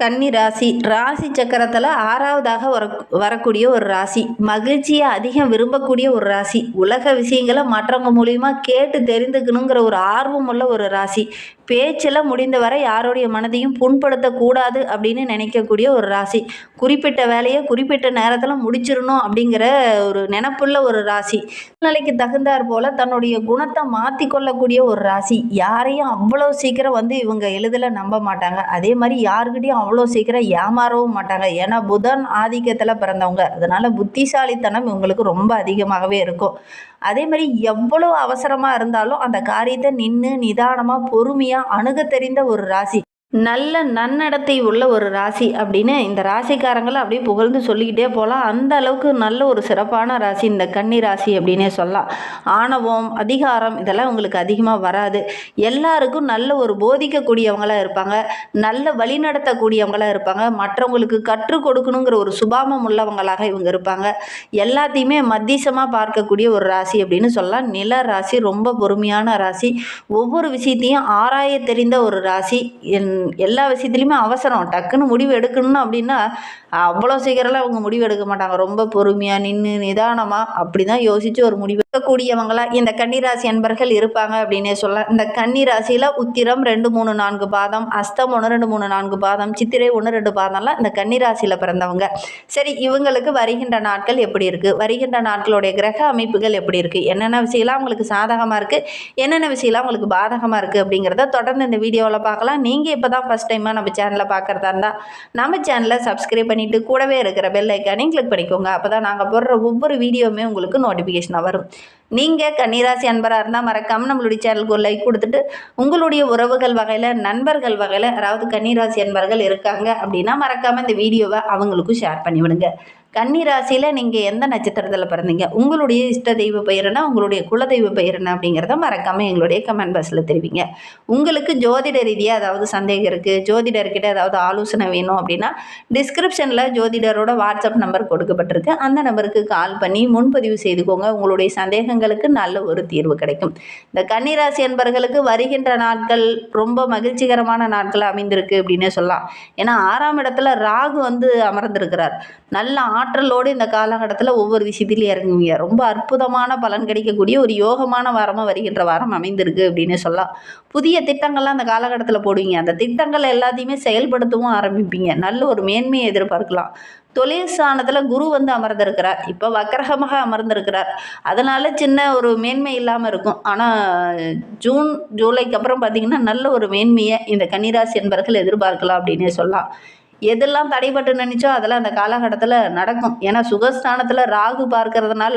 கன்னி ராசி ராசி சக்கரத்தில் ஆறாவதாக வரக்கூடிய ஒரு ராசி. மகிழ்ச்சியை அதிகம் விரும்பக்கூடிய ஒரு ராசி. உலக விஷயங்களை மற்றவங்க மூலியமா கேட்டு தெரிந்துக்கணுங்கிற ஒரு ஆர்வம் உள்ள ஒரு ராசி. பேச்சில் முடிந்தவரை யாருடைய மனதையும் புண்படுத்தக்கூடாது அப்படின்னு நினைக்கக்கூடிய ஒரு ராசி. குறிப்பிட்ட வேலையை குறிப்பிட்ட நேரத்தில் முடிச்சிடணும் அப்படிங்கிற ஒரு நினப்புள்ள ஒரு ராசி. சூழ்நிலைக்கு தகுந்தாற் போல தன்னுடைய குணத்தை மாற்றி கொள்ளக்கூடிய ஒரு ராசி. யாரையும் அவ்வளோ சீக்கிரம் இவங்க எளிதில் நம்ப மாட்டாங்க. அதே மாதிரி யாருக்கிட்டையும் அவ்வளோ சீக்கிரம் ஏமாறவும் மாட்டாங்க. ஏன்னா புதன் ஆதிக்கத்தில் பிறந்தவங்க. அதனால புத்திசாலித்தனம் இவங்களுக்கு ரொம்ப அதிகமாகவே இருக்கும். அதே மாதிரி எவ்வளோ அவசரமாக இருந்தாலும் அந்த காரியத்தை நின்று நிதானமாக பொறுமையாக அணுக தெரிந்த ஒரு ராசி. நல்ல நன்னடத்தை உள்ள ஒரு ராசி அப்படின்னு இந்த ராசிக்காரங்களை அப்படியே புகழ்ந்து சொல்லிக்கிட்டே போகலாம். அந்த அளவுக்கு நல்ல ஒரு சிறப்பான ராசி இந்த கன்னி ராசி அப்படின்னே சொல்லலாம். ஆணவம், அதிகாரம் இதெல்லாம் உங்களுக்கு அதிகமாக வராது. எல்லாருக்கும் நல்ல ஒரு போதிக்கக்கூடியவங்களாக இருப்பாங்க. நல்ல வழி நடத்தக்கூடியவங்களாக இருப்பாங்க. மற்றவங்களுக்கு கற்றுக் கொடுக்கணுங்கிற ஒரு சுபாவம் உள்ளவங்களாக இவங்க இருப்பாங்க. எல்லாத்தையுமே மத்தியசமாக பார்க்கக்கூடிய ஒரு ராசி அப்படின்னு சொல்லலாம். நில ராசி ரொம்ப பொறுமையான ராசி. ஒவ்வொரு விஷயத்தையும் ஆராய தெரிந்த ஒரு ராசி. எல்லா விஷயத்துலையுமே அவசரம் டக்குன்னு முடிவு எடுக்கணும் அப்படின்னா அவ்வளோ சீக்கிரம்லாம் அவங்க முடிவு எடுக்க மாட்டாங்க. ரொம்ப பொறுமையாக நின்று நிதானமாக அப்படி தான் யோசித்து ஒரு முடிவு எடுக்கக்கூடியவங்களா இந்த கன்னிராசி அன்பர்கள் இருப்பாங்க அப்படின்னே சொல்லலாம். இந்த கன்னி ராசியில் உத்திரம் 2, 3, 4 பாதம், அஸ்தம் 1, 2, 3, 4 பாதம், சித்திரை 1, 2 பாதம்லாம் இந்த கன்னிராசியில் பிறந்தவங்க. சரி, இவங்களுக்கு வருகின்ற நாட்கள் எப்படி இருக்குது, வருகின்ற நாட்களுடைய கிரக அமைப்புகள் எப்படி இருக்குது, என்னென்ன விஷயம்லாம் அவங்களுக்கு சாதகமாக இருக்குது, என்னென்ன விஷயம்லாம் அவங்களுக்கு பாதகமாக இருக்குது அப்படிங்கிறத தொடர்ந்து இந்த வீடியோவில் பார்க்கலாம். நீங்கள் இப்போ தான் ஃபஸ்ட் டைமாக நம்ம சேனலை பார்க்குறதா இருந்தால் நம்ம சேனலை சப்ஸ்கிரைப் பண்ணிவிட்டு கூடவே இருக்கிற பெல் ஐக்கானையும் கிளிக் பண்ணிக்கோங்க. அப்போ தான் நாங்கள் போடுற ஒவ்வொரு வீடியோவுமே உங்களுக்கு நோட்டிஃபிகேஷனாக வரும். நீங்கள் கன்னிராசி அன்பராக இருந்தால் மறக்காமல் நம்மளுடைய சேனலுக்கு ஒரு லைக் கொடுத்துட்டு உங்களுடைய உறவுகள் வகையில், நண்பர்கள் வகையில் யாராவது கன்னிராசி அன்பர்கள் இருக்காங்க அப்படின்னா மறக்காமல் இந்த வீடியோவை அவங்களுக்கும் ஷேர் பண்ணிவிடுங்க. கன்னி ராசியில் நீங்கள் எந்த நட்சத்திரத்தில் பிறந்தீங்க, உங்களுடைய இஷ்ட தெய்வ பெயர்னா, உங்களுடைய குலதெய்வ பெயர் என்ன அப்படிங்கிறத மறக்காமல் எங்களுடைய கமெண்ட் பாக்ஸில் தெரிவிங்க. உங்களுக்கு ஜோதிட ரீதியாக ஏதாவது சந்தேகம் இருக்குது, ஜோதிடர்கிட்ட ஏதாவது ஆலோசனை வேணும் அப்படின்னா டிஸ்கிரிப்ஷனில் ஜோதிடரோட வாட்ஸ்அப் நம்பர் கொடுக்கப்பட்டிருக்கு. அந்த நம்பருக்கு கால் பண்ணி முன்பதிவு செய்துக்கோங்க. உங்களுடைய சந்தேகங்களுக்கு நல்ல ஒரு தீர்வு கிடைக்கும். இந்த கன்னிராசி என்பவர்களுக்கு வருகின்ற நாட்கள் ரொம்ப மகிழ்ச்சிகரமான நாட்கள் அமைந்திருக்கு அப்படின்னே சொல்லலாம். ஏன்னா 6ஆம் இடத்துல ராகு அமர்ந்திருக்கிறார். நல்ல ஆற்றலோடு இந்த காலகட்டத்தில் ஒவ்வொரு விஷயத்திலையும் இறங்குவீங்க. ரொம்ப அற்புதமான பலன் கிடைக்கக்கூடிய ஒரு யோகமான வாரமாக வருகின்ற வாரம் அமைந்திருக்கு அப்படின்னு சொல்லலாம். புதிய திட்டங்கள்லாம் அந்த காலகட்டத்தில் போடுவீங்க. அந்த திட்டங்கள் எல்லாத்தையுமே செயல்படுத்தவும் ஆரம்பிப்பீங்க. நல்ல ஒரு மேன்மையை எதிர்பார்க்கலாம். தொழில் ஸ்தானத்தில் குரு அமர்ந்திருக்கிறார். இப்போ வக்கரகமாக அமர்ந்திருக்கிறார். அதனால் சின்ன ஒரு மேன்மை இல்லாமல் இருக்கும். ஆனால் ஜூன் ஜூலைக்கு அப்புறம் பார்த்திங்கன்னா நல்ல ஒரு மேன்மையை இந்த கன்னிராசி என்பவர்கள் எதிர்பார்க்கலாம் அப்படின்னே சொல்லலாம். எதெல்லாம் தடைப்பட்டு நினைச்சோ அதெல்லாம் அந்த காலகட்டத்தில் நடக்கும். ஏன்னா சுகஸ்தானத்தில் ராகு பார்க்கறதுனால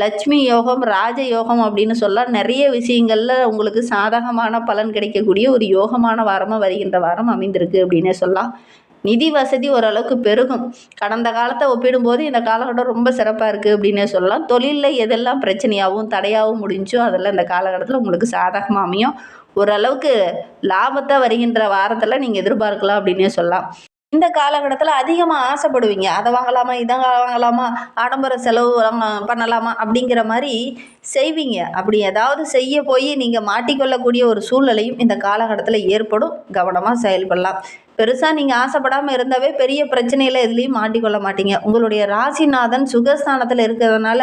லட்சுமி யோகம், ராஜ யோகம் அப்படின்னு சொல்ல நிறைய விஷயங்களில் உங்களுக்கு சாதகமான பலன் கிடைக்கக்கூடிய ஒரு யோகமான வாரமாக வருகின்ற வாரம் அமைந்திருக்கு அப்படின்னே சொல்லலாம். நிதி வசதி ஓரளவுக்கு பெருகும். கடந்த காலத்தை ஒப்பிடும்போது இந்த காலகட்டம் ரொம்ப சிறப்பாக இருக்குது அப்படின்னே சொல்லலாம். தொழிலில் எதெல்லாம் பிரச்சனையாகவும் தடையாகவும் முடிஞ்சோ அதெல்லாம் இந்த காலகட்டத்தில் உங்களுக்கு சாதகமாக அமையும். ஓரளவுக்கு லாபத்தை வருகின்ற வாரத்தில் நீங்கள் எதிர்பார்க்கலாம் அப்படின்னே சொல்லலாம். இந்த காலகட்டத்தில் அதிகமாக ஆசைப்படுவீங்க. அதை வாங்கலாமா, இதை வாங்கலாமா, ஆடம்பர செலவு பண்ணலாமா அப்படிங்கிற மாதிரி செய்வீங்க. அப்படி ஏதாவது செய்ய போய் நீங்கள் மாட்டிக்கொள்ளக்கூடிய ஒரு சூழ்நிலையும் இந்த காலகட்டத்தில் ஏற்படும். கவனமாக செயல்படலாம். பெருசாக நீங்கள் ஆசைப்படாமல் இருந்தாவே பெரிய பிரச்சனையில் எதுலேயும் மாட்டிக்கொள்ள மாட்டீங்க. உங்களுடைய ராசிநாதன் சுகஸ்தானத்தில் இருக்கிறதுனால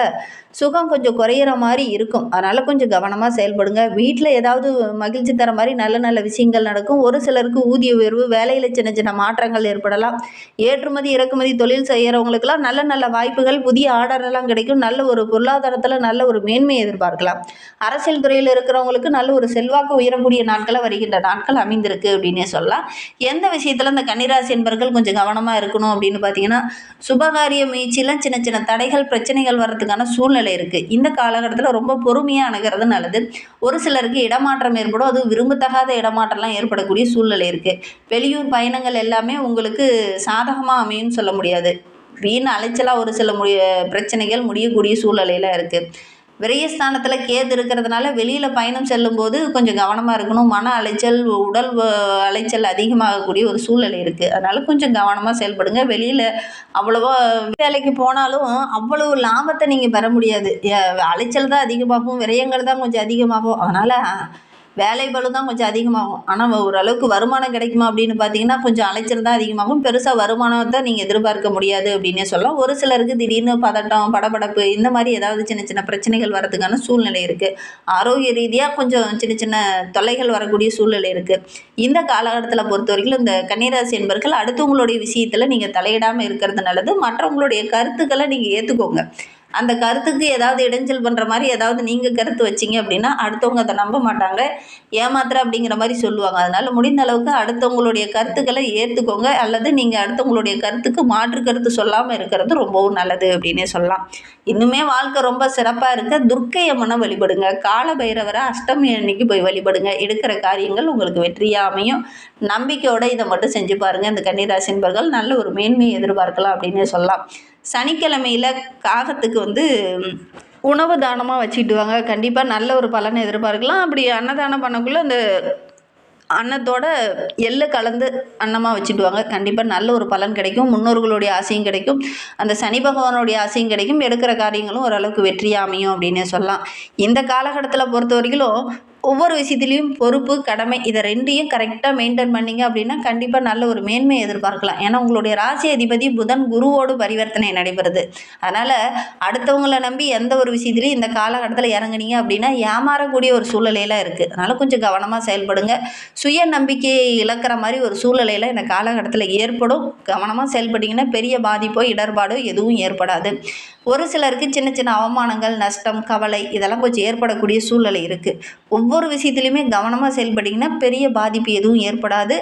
சுகம் கொஞ்சம் குறையிற மாதிரி இருக்கும். அதனால் கொஞ்சம் கவனமாக செயல்படுங்க. வீட்டில் ஏதாவது மகிழ்ச்சி தர மாதிரி நல்ல நல்ல விஷயங்கள் நடக்கும். ஒரு சிலருக்கு ஊதிய உயர்வு, வேலையில் சின்ன சின்ன மாற்றங்கள் ஏற்படலாம். ஏற்றுமதி இறக்குமதி தொழில் செய்கிறவங்களுக்கெல்லாம் நல்ல நல்ல வாய்ப்புகள், புதிய ஆர்டரெல்லாம் கிடைக்கும். நல்ல ஒரு பொருளாதாரத்தில் நல்ல ஒரு மேன்மையை எதிர்பார்க்கலாம். அரசியல் துறையில் இருக்கிறவங்களுக்கு நல்ல ஒரு செல்வாக்கு உயரக்கூடிய நாட்களை வருகின்ற நாட்கள் அமைந்திருக்கு அப்படின்னே சொல்லலாம். எந்த விஷயத்தில் இந்த கன்னிராசி என்பவர்கள் கொஞ்சம் கவனமாக இருக்கணும் அப்படின்னு பார்த்தீங்கன்னா, சுபகாரிய முயற்சியில் சின்ன சின்ன தடைகள், பிரச்சனைகள் வர்றதுக்கான சூழ்நிலை இருக்குது. இந்த காலகட்டத்தில் ரொம்ப பொறுமையாக அணுகிறது நல்லது. ஒரு சிலருக்கு இடமாற்றம் ஏற்படும். அது விரும்பத்தகாத இடமாற்றம்லாம் ஏற்படக்கூடிய சூழ்நிலை இருக்குது. வெளியூர் பயணங்கள் எல்லாமே உங்களுக்கு சாதகமாக அமையும்னு சொல்ல முடியாது. வீண் அலைச்சலாக ஒரு சில பிரச்சனைகள் முடியக்கூடிய சூழ்நிலையில் இருக்குது. விரயஸ்தானத்தில் கேது இருக்கிறதுனால வெளியில் பயணம் செல்லும்போது கொஞ்சம் கவனமாக இருக்கணும். மன அலைச்சல், உடல் அலைச்சல் அதிகமாகக்கூடிய ஒரு சூழ்நிலை இருக்குது. அதனால் கொஞ்சம் கவனமாக செயல்படுங்க. வெளியில் அவ்வளோவா வேலைக்கு போனாலும் அவ்வளவு லாபத்தை நீங்கள் பெற முடியாது. அலைச்சல் தான் அதிகமாகும், விரயங்கள் தான் கொஞ்சம் அதிகமாகும். அதனால் வேலை பளு தான் கொஞ்சம் அதிகமாகும். ஆனால் ஓரளவுக்கு வருமானம் கிடைக்குமா அப்படின்னு பார்த்தீங்கன்னா, கொஞ்சம் அலைச்சல் தான் அதிகமாகும். பெருசா வருமானத்த நீங்க எதிர்பார்க்க முடியாது அப்படின்னே சொல்லலாம். ஒரு சிலருக்கு திடீர்னு பதட்டம், படபடப்பு இந்த மாரி ஏதாவது சின்ன சின்ன பிரச்சனைகள் வரதுக்கான சூழ்நிலை இருக்கு. ஆரோக்கிய ரீதியா கொஞ்சம் சின்ன சின்ன தொல்லைகள் வரக்கூடிய சூழ்நிலை இருக்கு. இந்த காலகட்டத்தில பொறுத்தவரைக்கும் இந்த கன்னிராசி என்பர்கள் அடுத்தவங்களுடைய விஷயத்தில நீங்க தலையிடாம இருக்கிறது நல்லது. மற்றவங்களுடைய கருத்துக்கள நீங்க ஏத்துக்கோங்க. அந்த கருத்துக்கு ஏதாவது இடைஞ்சல் பண்ணுற மாதிரி ஏதாவது நீங்கள் கருத்து வச்சிங்க அப்படின்னா அடுத்தவங்க அதை நம்ப மாட்டாங்க. ஏமாத்துற அப்படிங்கிற மாதிரி சொல்லுவாங்க. அதனால் முடிந்த அளவுக்கு அடுத்தவங்களுடைய கருத்துக்களை ஏற்றுக்கோங்க. அல்லது நீங்கள் அடுத்தவங்களுடைய கருத்துக்கு மாற்று கருத்து சொல்லாமல் இருக்கிறது ரொம்பவும் நல்லது அப்படின்னே சொல்லலாம். இன்னுமே வாழ்க்கை ரொம்ப சிறப்பாக இருக்க துர்க்கை அம்மனை வழிபடுங்க. கால பைரவரை அஷ்டமி அன்னைக்கு போய் வழிபடுங்க. எடுக்கிற காரியங்கள் உங்களுக்கு வெற்றியாக அமையும். நம்பிக்கையோட இதை மட்டும் செஞ்சு பாருங்கள். இந்த கன்னிராசி என்பர்கள் நல்ல ஒரு மேன்மையை எதிர்பார்க்கலாம் அப்படின்னே சொல்லலாம். சனிக்கிழமையில காகத்துக்கு உணவு தானமாக வச்சுட்டு வாங்க. கண்டிப்பாக நல்ல ஒரு பலனை எதிர்பார்க்கலாம். அப்படி அன்னதானம் பண்ணக்குள்ள அந்த அன்னத்தோட எள்ளு கலந்து அன்னமாக வச்சுட்டு வாங்க. கண்டிப்பாக நல்ல ஒரு பலன் கிடைக்கும். முன்னோர்களுடைய ஆசையும் கிடைக்கும். அந்த சனி பகவானுடைய ஆசையும் கிடைக்கும். எடுக்கிற காரியங்களும் ஓரளவுக்கு வெற்றியாக அமையும் அப்படின்னே சொல்லலாம். இந்த காலகட்டத்தில் பொறுத்த வரைக்கும் ஒவ்வொரு விஷயத்துலேயும் பொறுப்பு, கடமை இதை 2யும் கரெக்டாக மெயின்டைன் பண்ணிங்க அப்படின்னா கண்டிப்பாக நல்ல ஒரு மேன்மையை எதிர்பார்க்கலாம். ஏன்னா உங்களுடைய ராசி அதிபதி புதன் குருவோடு பரிவர்த்தனை நடைபெறுது. அதனால் அடுத்தவங்களை நம்பி எந்த ஒரு விஷயத்துலையும் இந்த காலகட்டத்தில் இறங்குனீங்க அப்படின்னா ஏமாறக்கூடிய ஒரு சூழ்நிலையெல்லாம் இருக்குது. அதனால் கொஞ்சம் கவனமாக செயல்படுங்க. சுய நம்பிக்கையை இழக்கிற மாதிரி ஒரு சூழ்நிலையில் இந்த காலகட்டத்தில் ஏற்படும். கவனமாக செயல்பட்டிங்கன்னா பெரிய பாதிப்போ இடர்பாடோ எதுவும் ஏற்படாது. ஒரு சிலருக்கு சின்ன சின்ன அவமானங்கள், நஷ்டம், கவலை இதெல்லாம் கொஞ்சம் ஏற்படக்கூடிய சூழ்நிலை இருக்குது. ஒவ்வொரு விஷயத்துலையுமே கவனமாக செயல்பட்டிங்கன்னா பெரிய பாதிப்பு எதுவும் ஏற்படாது.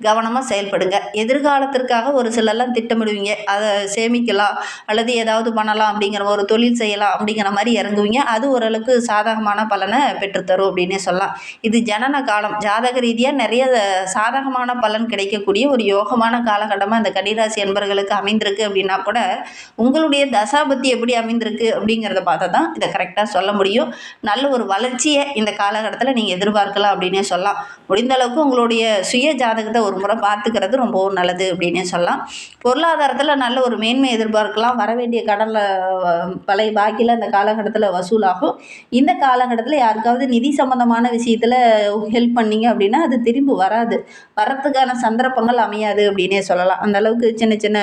கவனமாக செயல்படுங்க. எதிர்காலத்திற்காக ஒரு சிலர்லாம் திட்டமிடுவீங்க. அதை சேமிக்கலாம் அல்லது ஏதாவது பண்ணலாம் அப்படிங்கிற ஒரு தொழில் செய்யலாம் அப்படிங்கிற மாதிரி இறங்குவீங்க. அது ஓரளவுக்கு சாதகமான பலனை பெற்றுத்தரும் அப்படின்னே சொல்லலாம். இது ஜனன காலம். ஜாதக ரீதியாக நிறைய சாதகமான பலன் கிடைக்கக்கூடிய ஒரு யோகமான காலகட்டமாக இந்த கன்னிராசி என்பர்களுக்கு அமைந்திருக்கு. அப்படின்னா கூட உங்களுடைய தசாபத்தி எப்படி அமைந்திருக்கு அப்படிங்கிறத பார்த்தா தான் இதை கரெக்டாக சொல்ல முடியும். நல்ல ஒரு வளர்ச்சியை இந்த காலகட்டத்தில் நீங்கள் எதிர்பார்க்கலாம் அப்படின்னே சொல்லலாம். முடிந்த அளவுக்கு உங்களுடைய சுய ஜாதகத்தை ஒரு முறை பார்த்துக்கிறது ரொம்பவும் நல்லது அப்படின்னே சொல்லலாம். பொருளாதாரத்தில் நல்ல ஒரு மேன்மை எதிர்பார்க்கலாம். வர வேண்டிய கடனில் பழைய பாக்கியில் இந்த காலகட்டத்தில் வசூலாகும். இந்த காலகட்டத்தில் யாருக்காவது நிதி சம்பந்தமான விஷயத்தில் ஹெல்ப் பண்ணீங்க அப்படின்னா அது திரும்பி வராது. வரத்துக்கான சந்தர்ப்பங்கள் அமையாது அப்படின்னே சொல்லலாம். அந்த அளவுக்கு சின்ன சின்ன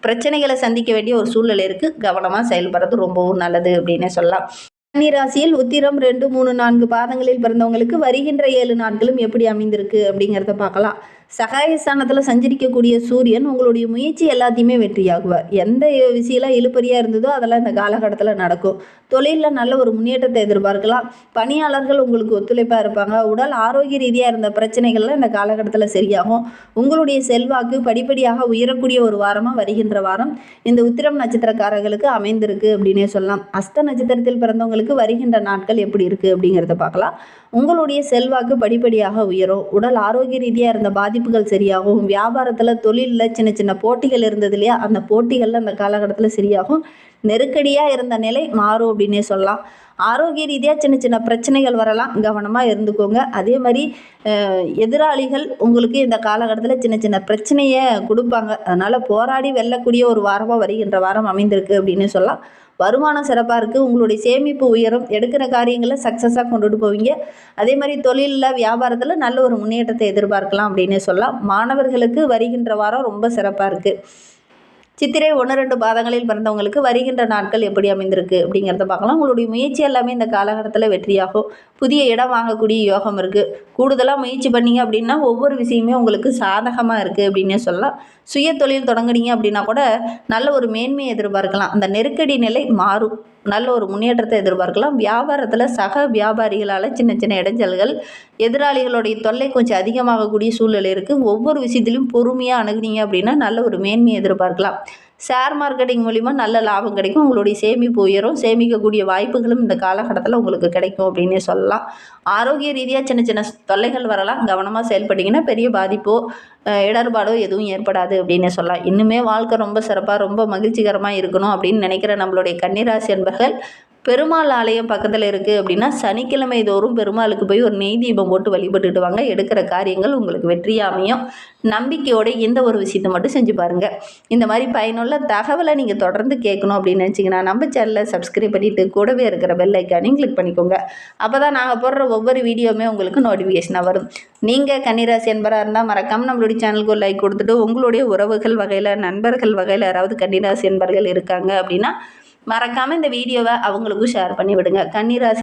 பிரச்சனைகளை சந்திக்க வேண்டிய ஒரு சூழ்நிலை இருக்குது. கவனமாக செயல்படுறது ரொம்பவும் நல்லது அப்படின்னே சொல்லலாம். கன்னிராசியில் உத்திரம் 2, 3, 4 பாதங்களில் பிறந்தவங்களுக்கு வருகின்ற 7 நாட்களும் எப்படி அமைந்திருக்கு அப்படிங்கிறத பார்க்கலாம். சகாயஸ்தானத்தில் சஞ்சரிக்கக்கூடிய சூரியன் உங்களுடைய முயற்சி எல்லாத்தையுமே வெற்றியாகுவார். எந்த விஷயம்லாம் இழுபறியாக இருந்ததோ அதெல்லாம் இந்த காலகட்டத்தில் நடக்கும். தொழிலில் நல்ல ஒரு முன்னேற்றத்தை எதிர்பார்க்கலாம். பணியாளர்கள் உங்களுக்கு ஒத்துழைப்பாக இருப்பாங்க. உடல் ஆரோக்கிய ரீதியாக இருந்த பிரச்சனைகள்லாம் இந்த காலகட்டத்தில் சரியாகும். உங்களுடைய செல்வாக்கு படிப்படியாக உயரக்கூடிய ஒரு வாரமாக வருகின்ற வாரம் இந்த உத்திரம் நட்சத்திரக்காரர்களுக்கு அமைந்திருக்கு அப்படின்னே சொல்லலாம். அஸ்த நட்சத்திரத்தில் பிறந்தவங்களுக்கு வருகின்ற நாட்கள் எப்படி இருக்குது அப்படிங்கிறத பார்க்கலாம். உங்களுடைய செல்வாக்கு படிப்படியாக உயரும். உடல் ஆரோக்கிய ரீதியாக இருந்த பாதிப்புகள் சரியாகும். வியாபாரத்தில், தொழிலில் சின்ன சின்ன போட்டிகள் இருந்தது இல்லையா, அந்த போட்டிகளில் அந்த காலகட்டத்தில் சரியாகும். நெருக்கடியாக இருந்த நிலை மாறும் அப்படின்னே சொல்லலாம். ஆரோக்கிய ரீதியாக சின்ன சின்ன பிரச்சனைகள் வரலாம். கவனமாக இருந்துக்கோங்க. அதே மாதிரி எதிராளிகள் உங்களுக்கு இந்த காலகட்டத்தில் சின்ன சின்ன பிரச்சனையை கொடுப்பாங்க. அதனால் போராடி வெல்லக்கூடிய ஒரு வாரமாக வருகின்ற வாரம் அமைந்திருக்கு அப்படின்னு சொல்லலாம். வருமானம் சிறப்பாக இருக்குது. உங்களுடைய சேமிப்பு உயரும். எடுக்கிற காரியங்களில் சக்ஸஸாக கொண்டுட்டு போவீங்க. அதே மாதிரி தொழிலில், வியாபாரத்தில் நல்ல ஒரு முன்னேற்றத்தை எதிர்பார்க்கலாம் அப்படின்னே சொல்லலாம். மாணவர்களுக்கு வருகின்ற வாரம் ரொம்ப சிறப்பாக இருக்குது. சித்திரை 1, 2 பாதங்களில் பிறந்தவங்களுக்கு வருகின்ற நாட்கள் எப்படி அமைந்திருக்கு அப்படிங்கிறத பார்க்கலாம். உங்களுடைய முயற்சி எல்லாமே இந்த காலகட்டத்தில் வெற்றியாகும். புதிய இடம் வாங்கக்கூடிய யோகம் இருக்குது. கூடுதலாக முயற்சி பண்ணீங்க அப்படின்னா ஒவ்வொரு விஷயமே உங்களுக்கு சாதகமாக இருக்குது அப்படின்னே சொல்லலாம். சுய தொழில் தொடங்குனீங்க அப்படின்னா கூட நல்ல ஒரு மேன்மையை எதிர்பார்க்கலாம். அந்த நெருக்கடி நிலை மாறும். நல்ல ஒரு முன்னேற்றத்தை எதிர்பார்க்கலாம். வியாபாரத்தில் சக வியாபாரிகளால் சின்ன சின்ன இடைஞ்சல்கள், எதிராளிகளுடைய தொல்லை கொஞ்சம் அதிகமாகக்கூடிய சூழ்நிலை இருக்குது. ஒவ்வொரு விஷயத்திலையும் பொறுமையாக அணுகுனீங்க அப்படின்னா நல்ல ஒரு மேன்மையை எதிர்பார்க்கலாம். ஷேர் மார்க்கெட்டிங் மூலிமா நல்ல லாபம் கிடைக்கும். உங்களுடைய சேமிப்பு உயரும். சேமிக்கக்கூடிய வாய்ப்புகளும் இந்த காலகட்டத்தில் உங்களுக்கு கிடைக்கும் அப்படின்னே சொல்லலாம். ஆரோக்கிய ரீதியாக சின்ன சின்ன தொல்லைகள் வரலாம். கவனமாக செயல்பட்டிங்கன்னா பெரிய பாதிப்போ இடர்பாடோ எதுவும் ஏற்படாது அப்படின்னே சொல்லலாம். இன்னுமே வாழ்க்கை ரொம்ப சிறப்பாக, ரொம்ப மகிழ்ச்சிகரமாக இருக்கணும் அப்படின்னு நினைக்கிற நம்மளுடைய கன்னிராசி என்பர்கள் பெருமாள் ஆலயம் பக்கத்தில் இருக்குது அப்படின்னா சனிக்கிழமை தோறும் பெருமாளுக்கு போய் ஒரு நெய் தீபம் போட்டு வழிபட்டுட்டு வாங்க. எடுக்கிற காரியங்கள் உங்களுக்கு வெற்றியாக அமையும். நம்பிக்கையோட இந்த ஒரு விஷயத்தை மட்டும் செஞ்சு பாருங்கள். இந்த மாதிரி பயனுள்ள தகவலை நீங்கள் தொடர்ந்து கேட்கணும் அப்படின்னு நினச்சிங்கன்னா நம்ம சேனலை சப்ஸ்கிரைப் பண்ணிவிட்டு கூடவே இருக்கிற பெல் ஐக்கானையும் கிளிக் பண்ணிக்கோங்க. அப்போ தான் நாங்கள் போடுற ஒவ்வொரு வீடியோவுமே உங்களுக்கு நோட்டிஃபிகேஷனாக வரும். நீங்கள் கன்னிராசி என்பராக இருந்தால் மறக்காமல் நம்மளுடைய சேனலுக்கு ஒரு லைக் கொடுத்துட்டு உங்களுடைய உறவுகள் வகையில் நண்பர்கள் வகையில் யாராவது கன்னிராசி என்பர்கள் இருக்காங்க அப்படின்னா மறக்காமல் இந்த வீடியோவை அவங்களுக்கும் ஷேர் பண்ணி விடுங்க. கன்னிராசி